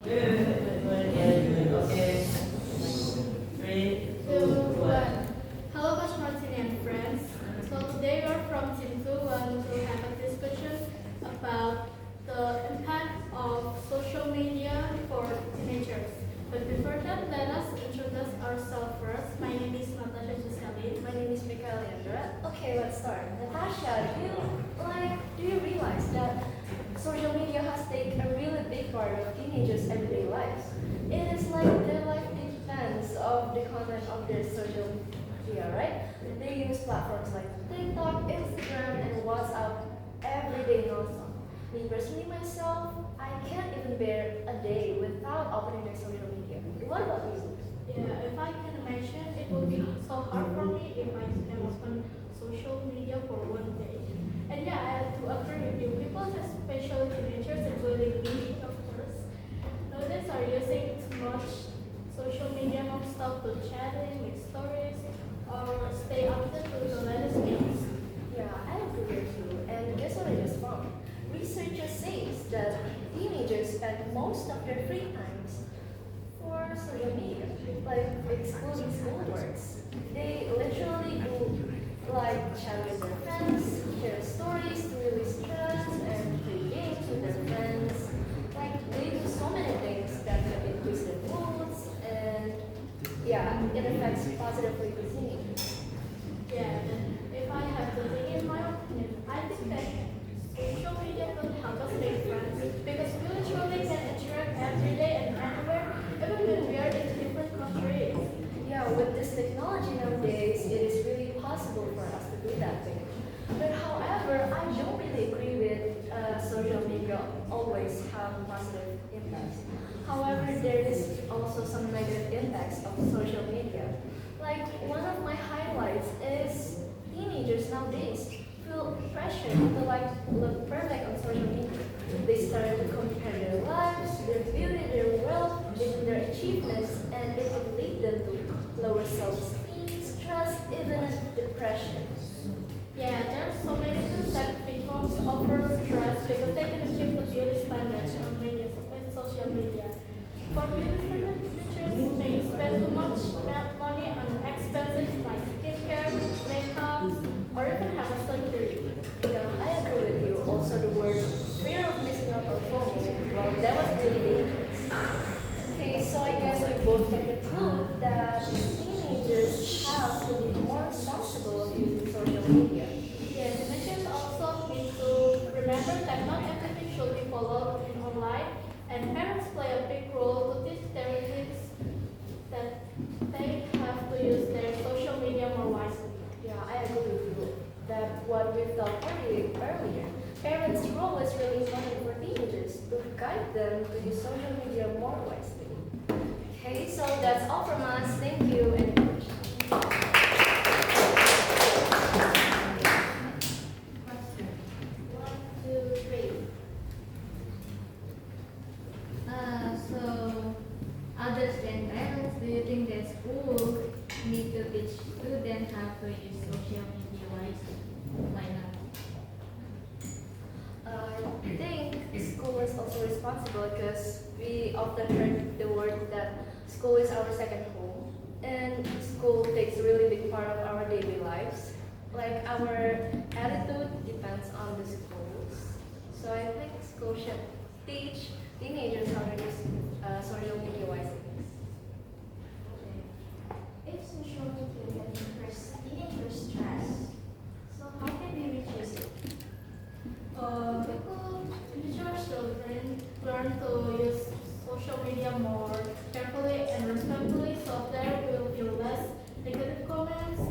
Okay. Three, two, one. Hello, Coach Martin and friends. So today we are from Team 2 and to have a discussion about the impact of social media for teenagers. But before that, let us introduce ourselves first. My name is Natasya Jocelyn. My name is Michaela Liandra. Okay, let's start. Natasha, do you realize that social media has taken a really big part of teenagers' everyday lives? It is like their life depends of the content of their social media, right? They use platforms like TikTok, Instagram, and WhatsApp every day non-stop. Me personally, myself, I can't even bear a day without opening my social media. What about you? Yeah, if I can imagine, it would be so hard for me if I can open social media for one day. And yeah, I have to agree with you. People, especially teenagers, including me, of course, nowadays are using too much social media non-stop to chatting, make stories, or stay updated to the latest news. Yeah, I agree with you. And guess what I just found? Researchers say that teenagers spend most of their free times for social media, like excluding schoolworks. They literally do like chat with their friends, share stories to release stress, and play games with their friends. Like they do so many things that can increase their moods, and yeah, it affects positively the teenagers. Yeah, and if I have to think in my opinion, I think that social media could help us make friends because we literally can interact every day and anywhere, even when we are in different countries. Yeah, with this technology nowadays, it is really possible for us to do that thing. But however, I don't really agree with social media always have positive impacts. However, there is also some negative impacts of social media. Like one of my highlights is teenagers nowadays feel pressure to like look perfect on social media. They start to compare their lives, their beauty, their wealth, even their achievements, and it will lead them to lower self-esteem, stress, even depression. Yeah, there are so many things that becomes over stress because they can achieve the beauty standards on media, with social media. For beauty standards, teachers may spend too much money on expenses like skincare, makeup, or even have a surgery. Yeah, I agree with you. Also, the word fear of missing out or FOMO, well, that was really dangerous. Okay, so I guess we both can conclude that teenagers have to be more responsible using social media. Yes, teachers also need to remember that not everything should be followed in online, and parents play a big role to teach their kids that they have to use their social media more wisely. Yeah, I agree with you that what we talked earlier, parents' role is really important for teenagers to guide them to use social media more wisely. Okay, so that's all from us. Thank you and One, two, three. So, others than parents, do you think that school need to teach students how to use social media wisely? Why not? I think school is also responsible because we often heard the word that school is our second home, and school takes a really big part of our daily lives. Like our attitude depends on the schools. So I think school should teach teenagers how to use social media wisely. If social media can increase teenager stress, so how can we reduce it? People, teachers, children learn to use social media more carefully and respectfully so there will be less negative comments